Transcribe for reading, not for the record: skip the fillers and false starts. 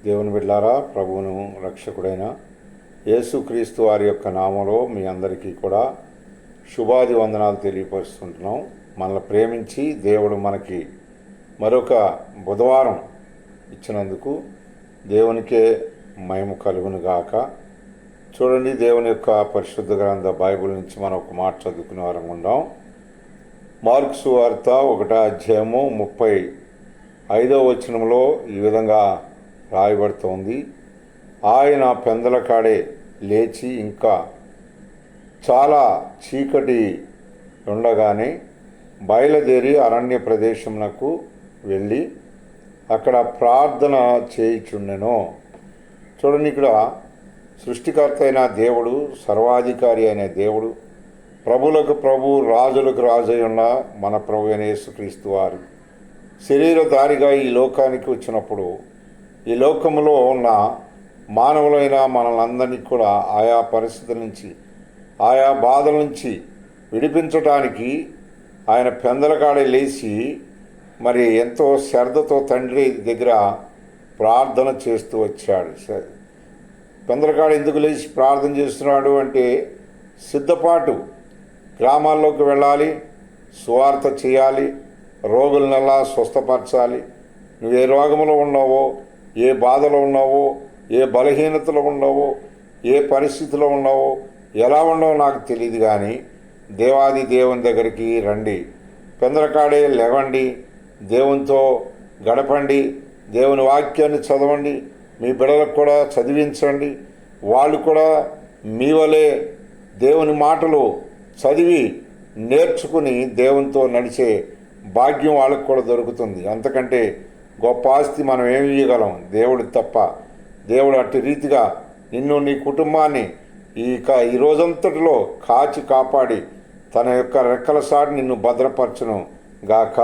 దేవుని బిడ్డలారా, ప్రభువును రక్షకుడైన యేసుక్రీస్తు వారి యొక్క నామంలో మీ అందరికీ కూడా శుభాది వందనాలు తెలియపరుస్తుంటున్నాం. మనల్ని ప్రేమించి దేవుడు మనకి మరొక బుధవారం ఇచ్చినందుకు దేవునికే మహిమ కలుగును గాక. చూడండి, దేవుని యొక్క పరిశుద్ధ గ్రంథ బైబిల్ నుంచి మనం ఒక మాట చదువుకునే వారం ఉందాం. మార్కు సువార్త 1వ అధ్యాయము 35వ వచనంలో ఈ విధంగా రాయబడుతోంది. ఆయన పెందలకాడే లేచి ఇంకా చాలా చీకటి ఉండగానే బయలుదేరి అరణ్య ప్రదేశమునకు వెళ్ళి అక్కడ ప్రార్థన చేయుచుండెను. చూడండి, ఇక్కడ సృష్టికర్త అయిన దేవుడు, సర్వాధికారి అయిన దేవుడు, ప్రభులకు ప్రభు, రాజులకు రాజు ఉన్న మన ప్రభు అయిన యేసుక్రీస్తు వారు శరీరధారిగా ఈ లోకానికి వచ్చినప్పుడు ఈ లోకంలో ఉన్న మానవులైన మనల్ని కూడా ఆయా పరిస్థితుల నుంచి, ఆయా బాధల నుంచి విడిపించడానికి ఆయన పెందలకాడే లేచి మరి ఎంతో శ్రద్ధతో తండ్రి దగ్గర ప్రార్థన చేస్తూ వచ్చాడు. పెందలకాడ ఎందుకు లేచి ప్రార్థన చేస్తున్నాడు అంటే, సిద్ధపాటు, గ్రామాల్లోకి వెళ్ళాలి, సువార్త చేయాలి, రోగులనల్లా స్వస్థపరచాలి. నువ్వు ఏ రోగంలో ఉన్నావో, ఏ బాధలో ఉన్నావో, ఏ బలహీనతలో ఉన్నావో, ఏ పరిస్థితిలో ఉన్నావో, ఎలా ఉన్నావో నాకు తెలియదు, కానీ దేవాది దేవుని దగ్గరికి రండి, పెందలకాడే లేవండి, దేవునితో గడపండి, దేవుని వాక్యాన్ని చదవండి, మీ బిడ్డలకు కూడా చదివించండి. వాళ్ళు కూడా మీ వలె దేవుని మాటలు చదివి నేర్చుకుని దేవునితో నడిచే భాగ్యం వాళ్ళకు కూడా దొరుకుతుంది. అంతకంటే గొప్ప ఆస్తి మనం ఏమి ఇవ్వగలం? దేవుడు తప్ప. దేవుడు అట్టి రీతిగా నిన్ను, నీ కుటుంబాన్ని ఈ రోజంతటిలో కాచి కాపాడి తన యొక్క రెక్కల సాటి నిన్ను భద్రపరచును గాక.